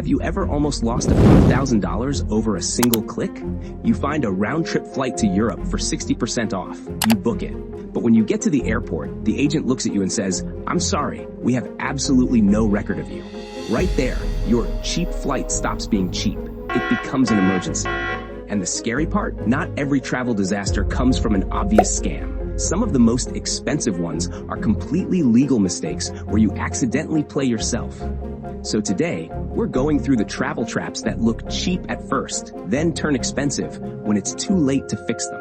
Have you ever almost lost a few $1,000s over a single click? You find a round-trip flight to Europe for 60% off. You book it. But when you get to the airport, the agent looks at you and says, "I'm sorry, we have absolutely no record of you." Right there, your cheap flight stops being cheap. It becomes an emergency. And the scary part? Not every travel disaster comes from an obvious scam. Some of the most expensive ones are completely legal mistakes where you accidentally play yourself. So today, we're going through the travel traps that look cheap at first, then turn expensive when it's too late to fix them.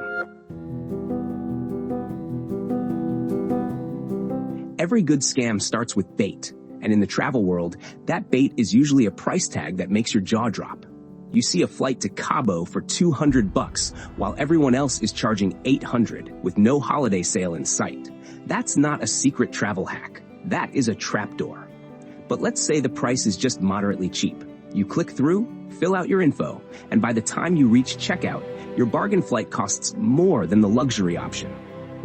Every good scam starts with bait, and in the travel world, that bait is usually a price tag that makes your jaw drop. You see a flight to Cabo for $200 while everyone else is charging $800 with no holiday sale in sight. That's not a secret travel hack. That is a trapdoor. But let's say the price is just moderately cheap. You click through, fill out your info, and by the time you reach checkout, your bargain flight costs more than the luxury option.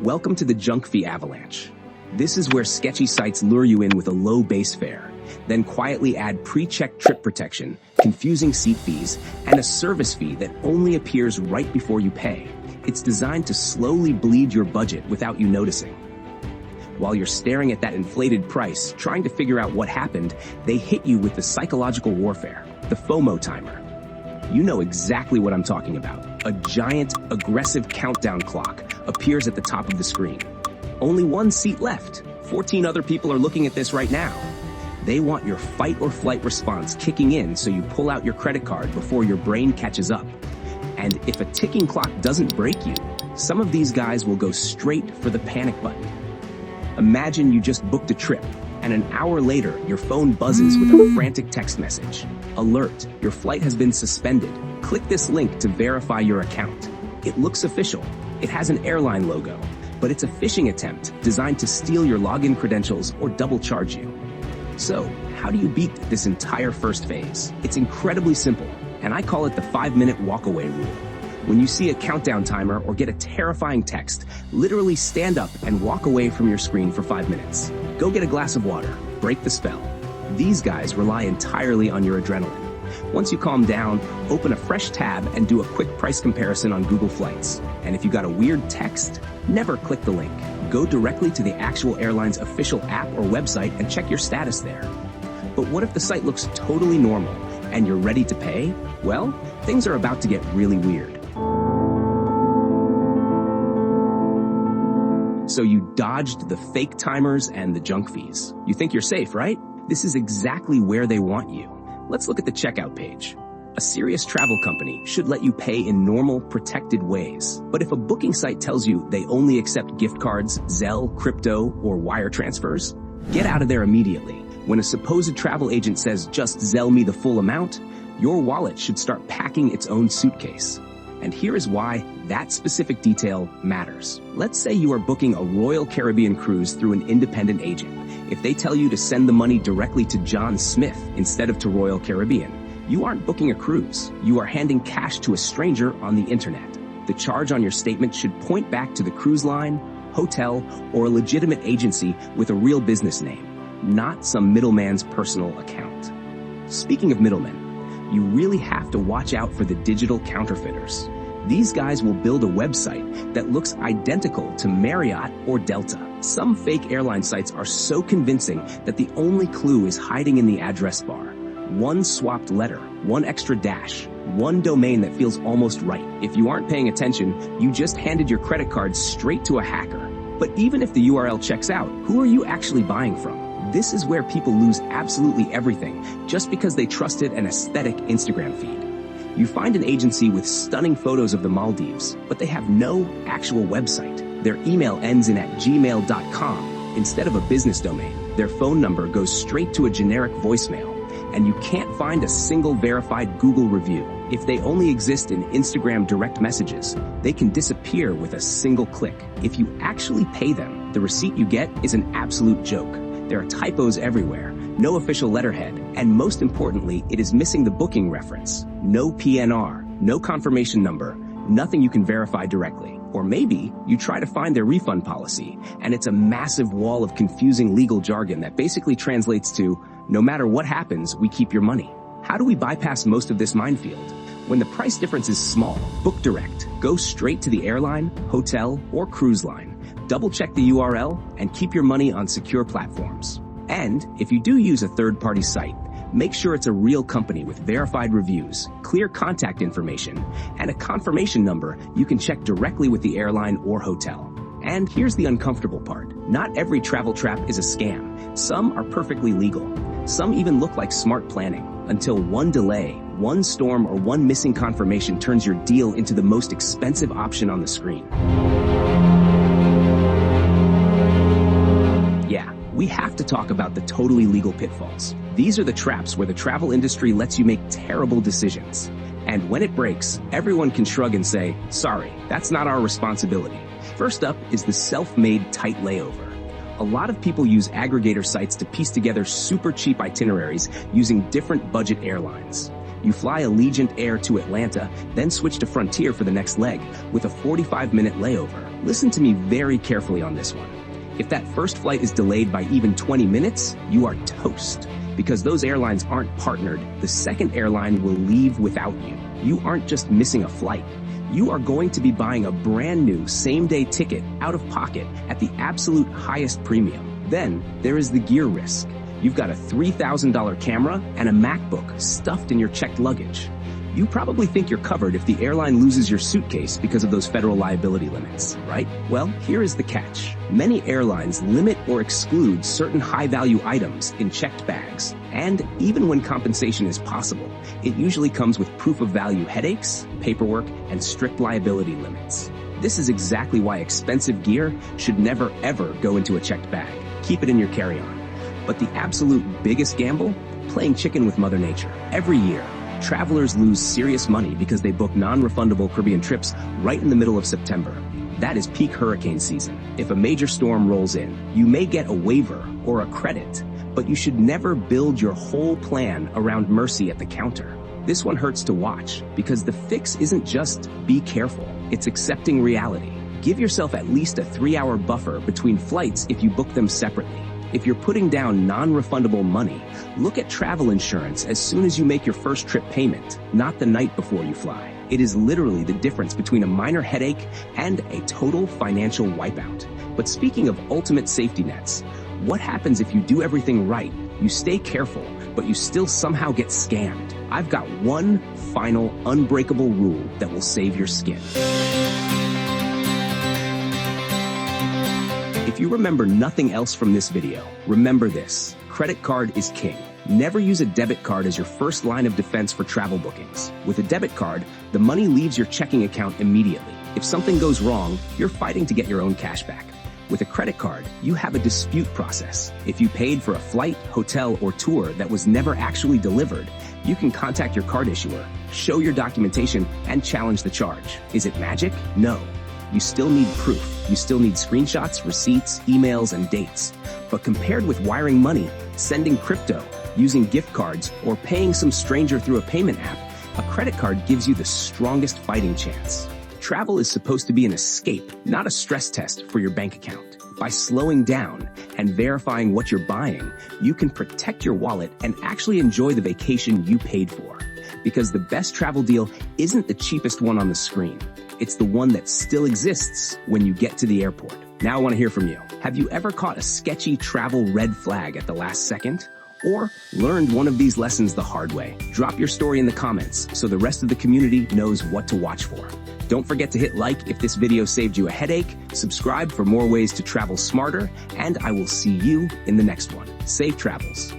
Welcome to the junk fee avalanche. This is where sketchy sites lure you in with a low base fare, then quietly add pre-checked trip protection, confusing seat fees, and a service fee that only appears right before you pay. It's designed to slowly bleed your budget without you noticing. While you're staring at that inflated price, trying to figure out what happened, they hit you with the psychological warfare, the FOMO timer. You know exactly what I'm talking about. A giant, aggressive countdown clock appears at the top of the screen. Only one seat left. 14 other people are looking at this right now. They want your fight or flight response kicking in so you pull out your credit card before your brain catches up. And if a ticking clock doesn't break you, some of these guys will go straight for the panic button. Imagine you just booked a trip, and an hour later, your phone buzzes with a frantic text message. Alert, your flight has been suspended. Click this link to verify your account. It looks official. It has an airline logo, but it's a phishing attempt designed to steal your login credentials or double charge you. So, how do you beat this entire first phase? It's incredibly simple, and I call it the 5-minute walk-away rule. When you see a countdown timer or get a terrifying text, literally stand up and walk away from your screen for 5 minutes. Go get a glass of water. Break the spell. These guys rely entirely on your adrenaline. Once you calm down, open a fresh tab and do a quick price comparison on Google Flights. And if you got a weird text, never click the link. Go directly to the actual airline's official app or website and check your status there. But what if the site looks totally normal and you're ready to pay? Well, things are about to get really weird. So you dodged the fake timers and the junk fees. You think you're safe, right? This is exactly where they want you. Let's look at the checkout page. A serious travel company should let you pay in normal, protected ways. But if a booking site tells you they only accept gift cards, Zelle, crypto, or wire transfers, get out of there immediately. When a supposed travel agent says just Zelle me the full amount, your wallet should start packing its own suitcase. And here is why that specific detail matters. Let's say you are booking a Royal Caribbean cruise through an independent agent. If they tell you to send the money directly to John Smith instead of to Royal Caribbean, you aren't booking a cruise. You are handing cash to a stranger on the internet. The charge on your statement should point back to the cruise line, hotel, or a legitimate agency with a real business name, not some middleman's personal account. Speaking of middlemen, you really have to watch out for the digital counterfeiters. These guys will build a website that looks identical to Marriott or Delta. Some fake airline sites are so convincing that the only clue is hiding in the address bar. One swapped letter, one extra dash, one domain that feels almost right. If you aren't paying attention, you just handed your credit card straight to a hacker. But even if the URL checks out, who are you actually buying from? This is where people lose absolutely everything just because they trusted an aesthetic Instagram feed. You find an agency with stunning photos of the Maldives, but they have no actual website. Their email ends in @gmail.com instead of a business domain. Their phone number goes straight to a generic voicemail, and you can't find a single verified Google review. If they only exist in Instagram direct messages, they can disappear with a single click. If you actually pay them, the receipt you get is an absolute joke. There are typos everywhere, no official letterhead, and most importantly, it is missing the booking reference. No PNR, no confirmation number, nothing you can verify directly. Or maybe you try to find their refund policy, and it's a massive wall of confusing legal jargon that basically translates to, no matter what happens, we keep your money. How do we bypass most of this minefield? When the price difference is small, book direct. Go straight to the airline, hotel, or cruise line. Double-check the URL and keep your money on secure platforms. And if you do use a third-party site, make sure it's a real company with verified reviews, clear contact information, and a confirmation number you can check directly with the airline or hotel. And here's the uncomfortable part. Not every travel trap is a scam. Some are perfectly legal. Some even look like smart planning, until one delay, one storm, or one missing confirmation turns your deal into the most expensive option on the screen. Yeah, we have to talk about the totally legal pitfalls. These are the traps where the travel industry lets you make terrible decisions. And when it breaks, everyone can shrug and say, sorry, that's not our responsibility. First up is the self-made tight layover. A lot of people use aggregator sites to piece together super cheap itineraries using different budget airlines. You fly Allegiant Air to Atlanta, then switch to Frontier for the next leg with a 45-minute layover. Listen to me very carefully on this one. If that first flight is delayed by even 20 minutes, you are toast. Because those airlines aren't partnered, the second airline will leave without you. You aren't just missing a flight. You are going to be buying a brand new same-day ticket out of pocket at the absolute highest premium. Then there is the gear risk. You've got a $3,000 camera and a MacBook stuffed in your checked luggage. You probably think you're covered if the airline loses your suitcase because of those federal liability limits, right? Well, here is the catch. Many airlines limit or exclude certain high-value items in checked bags. And even when compensation is possible, it usually comes with proof-of-value headaches, paperwork, and strict liability limits. This is exactly why expensive gear should never, ever go into a checked bag. Keep it in your carry-on. But the absolute biggest gamble? Playing chicken with Mother Nature. Every year, travelers lose serious money because they book non-refundable Caribbean trips right in the middle of September. That is peak hurricane season. If a major storm rolls in, you may get a waiver or a credit, but you should never build your whole plan around mercy at the counter. This one hurts to watch because the fix isn't just be careful, it's accepting reality. Give yourself at least a 3-hour buffer between flights if you book them separately. If you're putting down non-refundable money, look at travel insurance as soon as you make your first trip payment, not the night before you fly. It is literally the difference between a minor headache and a total financial wipeout. But speaking of ultimate safety nets, what happens if you do everything right, you stay careful, but you still somehow get scammed? I've got one final unbreakable rule that will save your skin. If you remember nothing else from this video, remember this: credit card is king. Never use a debit card as your first line of defense for travel bookings. With a debit card, the money leaves your checking account immediately. If something goes wrong, you're fighting to get your own cash back. With a credit card, you have a dispute process. If you paid for a flight, hotel, or tour that was never actually delivered, you can contact your card issuer, show your documentation, and challenge the charge. Is it magic? No. You still need proof. You still need screenshots, receipts, emails, and dates. But compared with wiring money, sending crypto, using gift cards, or paying some stranger through a payment app, a credit card gives you the strongest fighting chance. Travel is supposed to be an escape, not a stress test for your bank account. By slowing down and verifying what you're buying, you can protect your wallet and actually enjoy the vacation you paid for. Because the best travel deal isn't the cheapest one on the screen. It's the one that still exists when you get to the airport. Now I want to hear from you. Have you ever caught a sketchy travel red flag at the last second? Or learned one of these lessons the hard way? Drop your story in the comments so the rest of the community knows what to watch for. Don't forget to hit like if this video saved you a headache, subscribe for more ways to travel smarter, and I will see you in the next one. Safe travels.